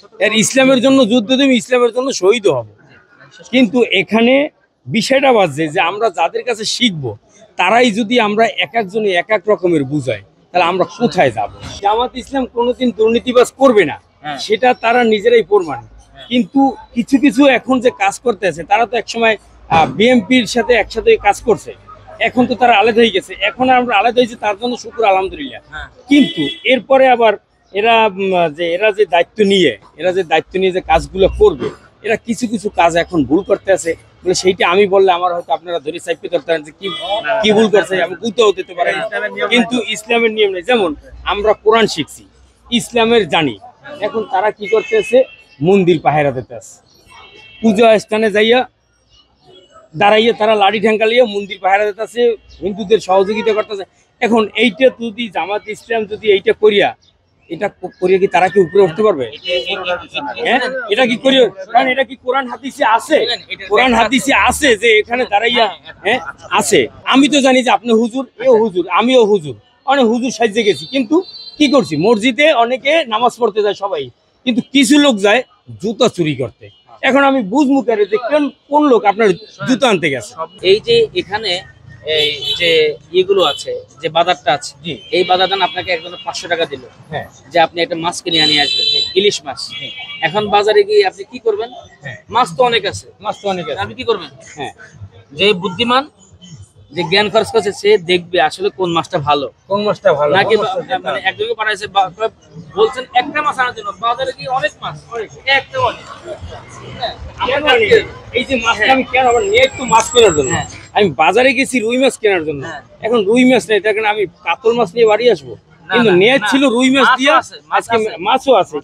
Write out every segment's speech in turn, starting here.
এর ইসলামের জন্য যুদ্ধ দেবে, ইসলামের জন্য শহীদ হব। কিন্তু এখানে বিষয়টা বাজছে যে আমরা যাদের কাছে শিখবো তারাই যদি আমরা এক একজনে এক এক রকমের বুঝাই, তাহলে আমরা কোথায় যাব? জামাত ইসলাম কোনোদিন দুর্নীতিবাজ করবে না, সেটা তারা নিজেরাই প্রমাণ। কিন্তু কিছু কিছু এখন যে কাজ করতে আছে, তারা তো একসময় বিএনপির সাথে একসাথে কাজ করছে, এখন তো তারা আলাদা হয়ে গেছে। এখন আমরা আলাদা হয়েছি, তার জন্য শুক্র আলহামদুলিল্লাহ। কিন্তু এরপরে আবার এরা যে দায়িত্ব নিয়ে যে কাজগুলো করবে, এরা কিছু কিছু কাজ এখন ভুল করতে আছে বলে সেইটা আমি বললে আমার হয়তো আপনারা ধরে চাইপে ধরতে পারেন যে কি ভুল করছে, আমি বুঝতেও দিতে পারি। কিন্তু ইসলামের নিয়ম নেই। যেমন আমরা কোরআন শিখছি, ইসলামের জানি, এখন তারা কি করতেছে, মন্দির পাহারা দিতে আছে, পূজা স্থানে যাইয়া দাঁড়াইয়া তারা লাঠি ঠ্যাঙ্কালিয়া মন্দির পাহারা দিতে আছে, হিন্দুদের সহযোগিতা করতেছে। এখন এইটা যদি জামাত ইসলাম যদি এইটা করিয়া কি তারা কি উপরে উঠতে পারবে? হ্যাঁ, এটা কি করিও? কারণ এটা কি কোরআন হাদিসে আছে? কোরআন হাদিসে আছে যে এখানে দাঁড়াইয়া আছে। আমি তো জানি যে আপনি হুজুর, এও হুজুর, আমিও হুজুর, অনেক হুজুর সাজে গেছি, কিন্তু কি করছি, মসজিদে অনেকে নামাজ পড়তে যায় সবাই, কিন্তু কিছু লোক যায় জুতা চুরি করতে। এখন আমি বুঝবো কেন যে কোন লোক আপনার জুতা আনতে গেছে? এই যে এখানে এই যে ইয়েগুলো আছে, যে বাজারটা আছে, এই বাজারদান আপনাকে একজন 500 টাকা দিল যে আপনি একটা মাছ কিনে নিয়ে আসবেন, ইলিশ মাছ। এখন বাজারে গিয়ে আপনি কি করবেন? মাছ তো অনেক আছে, আপনি কি করবেন? যে বুদ্ধিমান, যে জ্ঞান খরচ করছে, সে দেখবে আসলে কোন মাছটা ভালো নাকি। মানে একজনকে পাঠাইছে, বলছেন একটা মাছ আনার জন্য, বাজারে গিয়ে অনেক মাছ, একটা অনেক। এই যে মাছটা আমি কেন আবার নিয়ে একটু মাছ কেনার জন্য আমি বাজারে গেছি রুই মাছ কেনার জন্য, এখন রুই মাছ নেই, তখন আমি কাতল মাছ নিয়ে বাড়ি আসবো? কিন্তু নেট ছিল রুই মাছ দিয়া, আজকে মাছও আছে,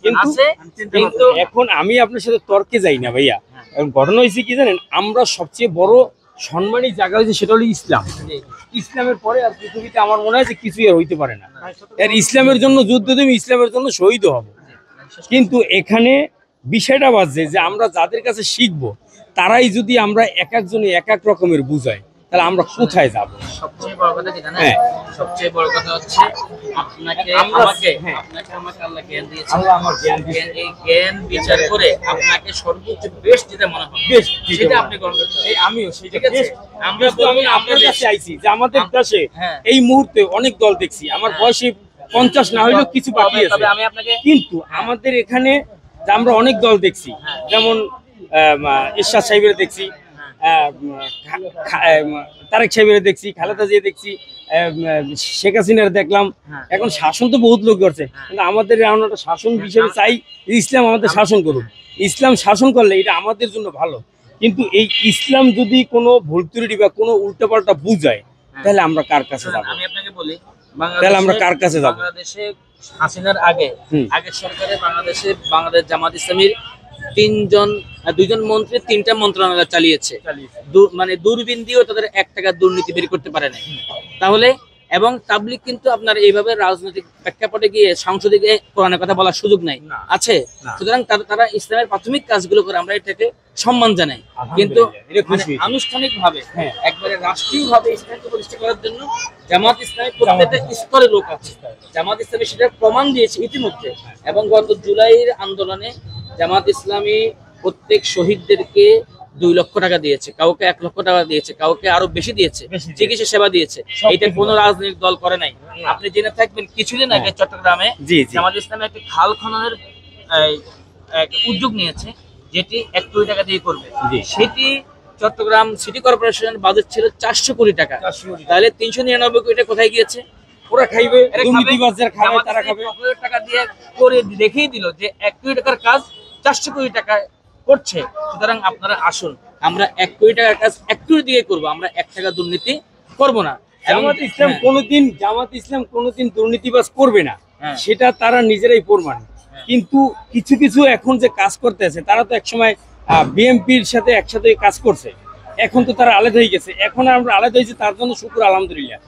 কিন্তু এখন আমি আপনার সাথে তর্কে যাই না ভাইয়া। এখন ঘটনা হয়েছে কি জানেন, আমরা সবচেয়ে বড় সম্মানী জায়গা হয়েছে সেটা হলো ইসলাম। ইসলামের পরে আর পৃথিবীতে আমার মনে হয় যে কিছুই আর হইতে পারে না। আর ইসলামের জন্য যুদ্ধ দেবে, ইসলামের জন্য শহীদ হব। কিন্তু এখানে বিষয়টা বাজছে যে আমরা যাদের কাছে শিখবো তারাই যদি আমরা এক একজনে এক এক রকমের বুঝাই, তাহলে আমরা কোথায় যাব? সবচেয়ে বড় কথা কি জানেন? সবচেয়ে বড় কথা হচ্ছে আপনাকে আমাকে আল্লাহ জ্ঞান দিয়েছেন। আল্লাহ আমার জ্ঞান দিয়েছেন, এই জ্ঞান বিচার করে আপনাকে সর্বোচ্চ বেস্ট যেটা মনে হয় সেটা আপনি গ্রহণ করতে হবে। আমিও সেটা আমরা আপনার কাছে আইছি যে আমাদের দেশে এই মুহূর্তে অনেক দল দেখছি, আমার বয়সে 50 না হইলেও কিছু বাকি আছে, কিন্তু আমাদের এখানে আমরা অনেক দল দেখছি, যেমন এরশাদ সাহেবের দেখছি, তারেক সাহেবের দেখছি, খালেদা জিয়া দেখছি, শেখ হাসিনার দেখলাম। এখন শাসন তো বহুত লোক করছে, কিন্তু আমাদের এমন একটা শাসন হিসেবে চাই ইসলাম আমাদের শাসন করুক। ইসলাম শাসন করলে এটা আমাদের জন্য ভালো, কিন্তু এই ইসলাম যদি কোনো ভুল ত্রুটি বা কোনো উল্টাপাল্টা বুঝায়, তাহলে আমরা কার কাছে যাবো? আমি আপনাকে বলি, তাহলে আমরা কার কাছে যাবো? বাংলাদেশে হাসিনার আগের সরকারে বাংলাদেশ জামাত ইসলামীর 2জন মন্ত্রী 3টা মন্ত্রণালয় চালিয়েছে, মানে দূরবীন দিয়েও তাদের 1 টাকা দুর্নীতি বের করতে পারে না। তাহলে এবং তাবলিগ কিন্তু আপনার এইভাবে রাজনৈতিক প্রেক্ষাপটে গিয়ে সংসদে গিয়ে কোরআনের কথা বলার সুযোগ নাই আছে। সুতরাং তারা ইসলামের প্রাথমিক কাজগুলো করে, আমরা এটাকে সম্মান জানাই। কিন্তু আনুষ্ঠানিক ভাবে একবারে রাষ্ট্রীয় ভাবে ইসলামকে প্রতিষ্ঠা করার জন্য জামাত ইসলামী প্রত্যেকটা স্তরে লোক আছে। জামাত ইসলামী সেটা প্রমাণ দিয়েছে ইতিমধ্যে, এবং গত জুলাইয়ের আন্দোলনে জামাত ইসলামী প্রত্যেক শহীদদেরকে 2 লক্ষ টাকা দিয়েছে, কাউকে 1 লক্ষ টাকা দিয়েছে, কাউকে আরো বেশি দিয়েছে, চিকিৎসা সেবা দিয়েছে। এটা কোনো রাজনৈতিক দল করে নাই। আপনি জেনে থাকবেন কিছুদিন আগে চট্টগ্রামে জামাত ইসলামী একটি খাল খননের উদ্যোগ নিয়েছে, যেটি 1 কোটি টাকা দিয়ে করবে। সেটি চট্টগ্রাম সিটি কর্পোরেশনের বাজেট ছিল 400 কোটি টাকা। তাহলে 399 কোটি টাকা কোথায় গিয়েছে? ওরা খাইবে, দুর্নীতিবাজরা খাবে, তারা খাবে। টাকা দিয়ে করে দেখিয়ে দিল যে 1 কোটি টাকার কাজ 400 কোটি টাকা করছে। সুতরাং আপনারা আসুন, আমরা 1 কোটি টাকার কাজ 1 কোটি দিয়ে করবো, আমরা 1 টাকা দুর্নীতি করব না। জামাত ইসলাম কোনোদিন দুর্নীতিবাজ করবে না, সেটা তারা নিজেরাই প্রমাণ। কিন্তু কিছু কিছু এখন যে কাজ করতে আছে, তারা তো একসময় বিএনপির সাথে একসাথে কাজ করছে, এখন তো তারা আলাদা হয়ে গেছে। এখন আমরা আলাদা হয়েছি, তার জন্য শুক্র আলহামদুলিল্লাহ।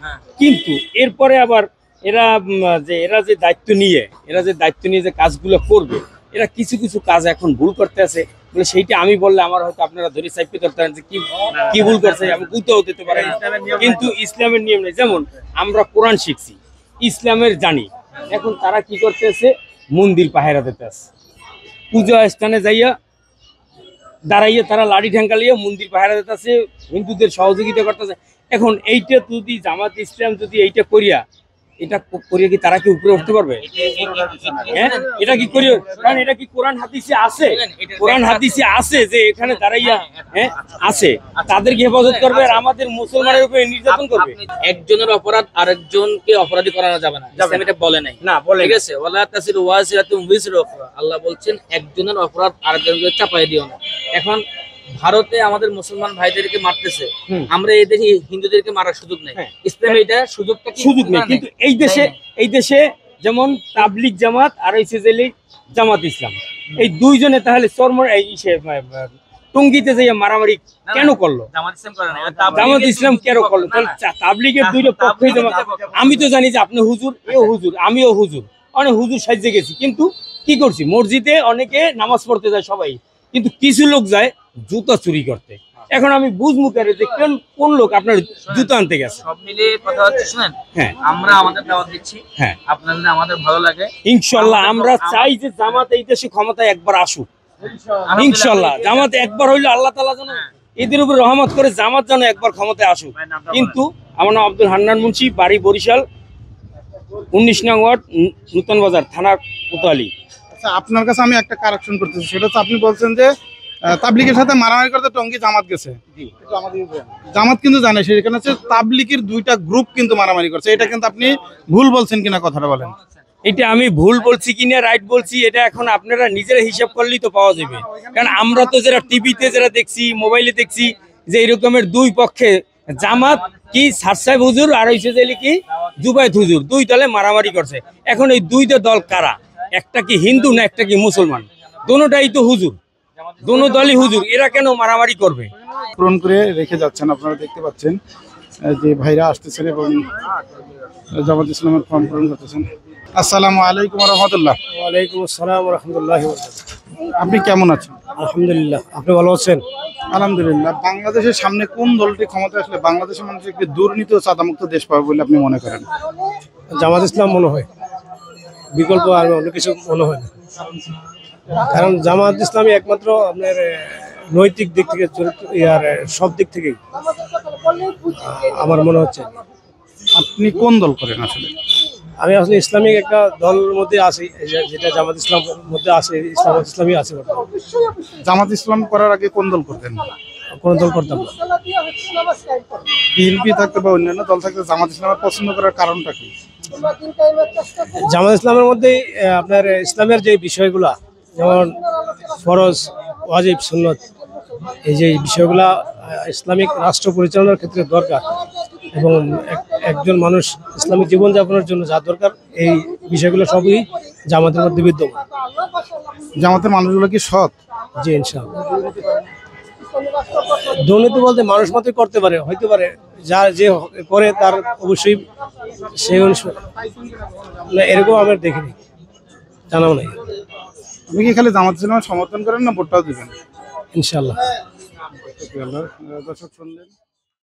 কিন্তু এরপরে আবার এরা যে দায়িত্ব নিয়ে যে কাজগুলো করবে, এরা কিছু কিছু কাজ এখন ভুল করতে আছে বলে সেইটা আমি বললে আমার হয়তো আপনারা ধরে চাইপে ধরতে পারেন যে কি ভুল করছে, আমি বুঝতেও দিতে পারি। কিন্তু ইসলামের নিয়ম নেই। যেমন আমরা কোরআন শিখছি, ইসলামের জানি, এখন তারা কি করতেছে, মন্দির পাহারা দিতে আছে, পূজা স্থানে যাইয়া দাঁড়াইয়া তারা লাঠি ঠ্যাঙ্কালিয়া মন্দির পাহারা দিতেছে, হিন্দুদের সহযোগিতা করতেছে। এখন এইটা যদি জামাত ইসলাম যদি এইটা করিয়া কি তারা কি উপরে উঠতে পারবে? হ্যাঁ, এটা কি করিয়া? কারণ এটা কি কোরআন হাদিসে আছে? কোরআন হাদিসে আছে যে এখানে দাঁড়াইয়া আছে, তাদেরকে হেফাজত করবে আর আমাদের মুসলমানের উপরে নির্যাতন করবে। একজনের অপরাধ আরেকজনকে অপরাধী করানো যাবে না, ইসলাম এটা বলে নাই। না বলে, ঠিক আছে, ওয়ালা তাসিরু ওয়াসিরাতুম উযরা উখরা, আল্লাহ বলছেন একজনের অপরাধ আরেকজনকে চাপাই দিও না। এখন ভারতে আমাদের মুসলমান ভাইদেরকে মারতেছে, আমরা এই দেশে হিন্দুদেরকে মারার সুযোগ নেই। ইসলামে এটা সুযোগ নেই, কিন্তু এই দেশে যেমন তাবলিগ জামাত আর হইছে যে জামাত ইসলাম, এই দুইজনে তাহলে টঙ্গিতে যাইয়া মারামারি কেন করলো? জামাত ইসলাম কেন করলো? তাহলে তাবলিগের দুইটা পক্ষে আমি তো জানি যে আপনি হুজুর, এও হুজুর, আমিও হুজুর, অনেক হুজুর সাজে গেছি, কিন্তু কি করছি, মসজিদে অনেকে নামাজ পড়তে যায় সবাই, কিন্তু কিছু লোক যায় জুতা চুরি করতে। এখন আমি বুঝবো কেন যে কোন লোক আপনার জুতা আনতে গেছে? সব মিলে কথা হচ্ছে, শুনেন, আমরা আমাদের দাওয়াত দিচ্ছি, আপনাদের আমাদের ভালো লাগে, ইনশাআল্লাহ আমরা চাই যে জামাত এই দেশে ক্ষমতায় একবার আসুক। ইনশাআল্লাহ জামাত একবার হইলো আল্লাহ তাআলা যেন এদের উপর রহমত করে জামাত যেন একবার ক্ষমতায় আসুক। কিন্তু আমার নাম আব্দুল হান্নান মুন্সি, বাড়ি বরিশাল, 19 নং ওয়ার্ড, নূতন বাজার, থানা কোতোয়ালি। আচ্ছা, আপনার কাছে আমি একটা কারেকশন করতেছি, সেটা হচ্ছে আপনি বলছেন যে তাবলিগের সাথে মারামারি করতে টঙ্গী জামাত গেছে। জামাত কিন্তু জানে সেখানে হচ্ছে তাবলিগের দুইটা গ্রুপ কিন্তু মারামারি করছে, এটা কিন্তু আপনি ভুল বলছেন কিনা কথাটা বলেন। এটা আমি ভুল বলছি কিনা রাইট বলছি, এটা এখন আপনারা নিজেরা হিসাব করলেই তো পাওয়া যাবে। কারণ আমরা তো যারা টিভিতে যারা দেখছি, মোবাইলে দেখছি যে এরকমের দুই পক্ষে জামাত কি সারসাহেব হুজুর আর হইছে যে কি জুবায়েত হুজুর, দুই দলে মারামারি করছে। এখন এই দুইটা দল কারা? একটা কি হিন্দু না একটা কি মুসলমান? দোনোটাই তো হুজুর, দোনো দলই হুজুর, এরা কেন মারামারি করবে? পূরণ করে রেখে যাচ্ছেন, আপনারা দেখতে পাচ্ছেন যে ভাইরা আসতেছেন এবং জামাত ইসলামের ফর্ম পূরণ করতেছেন। আসসালামু আলাইকুম ওয়া রাহমাতুল্লাহ। ওয়ালাইকুম আসসালাম ওয়া রাহমাতুল্লাহি ওয়া বারাকাতুহু। আপনি কেমন আছেন? আলহামদুলিল্লাহ, আপনি ভালো আছেন? আলহামদুলিল্লাহ। বাংলাদেশের সামনে কোন দলটি ক্ষমতা আসলে বাংলাদেশের মানুষ একটি দুর্নীতি ও চাঁদামুক্ত দেশ পাবে বলে আপনি মনে করেন? জামাত ইসলাম মনে হয়, বিকল্প আর অন্য কিছু মনে হয় না। কারণ জামাত ইসলামী একমাত্র আপনার নৈতিক দিক থেকে আর সব দিক থেকেই আমার মনে হচ্ছে। আপনি কোন দল করেন আসলে? আমি আসলে ইসলামিক একটা দলের মধ্যে আছি, যেটা জামাত ইসলাম মধ্যে আছে, ইসলামী আছে। জামাত ইসলাম করার আগে কোন দল করতেন? কোন দল করতাম না। বিএনপি থাকতে বা অন্যান্য দল থাকতে জামাত ইসলামের পছন্দ করার কারণটা কি? জামাত ইসলামের মধ্যে আপনার ইসলামের যে বিষয়গুলা, যেমন ফরজ, ওয়াজিব, সুন্নত, এই যে বিষয়গুলা ইসলামিক রাষ্ট্র পরিচালনার ক্ষেত্রে দরকার এবং একজন মানুষ ইসলামিক জীবনযাপনের জন্য যা দরকার, এই বিষয়গুলো সবই জামাতের মধ্যে বিদ্যমান। জামাতের মানুষগুলো কি সৎ? জি, ইনশাআল্লাহ। দুর্নীতি বলতে মানুষ মাত্রই করতে পারে, হইতে পারে, যা যে করে তার অবশ্যই সেই অনুসারে, এরকম আমরা দেখিনি, জানাও নাই। আপনি কি খালি জামাত ইসলামের সমর্থন করেন না ভোটটাও দিবেন? ইনশাআল্লাহ। দর্শক শুনলেন।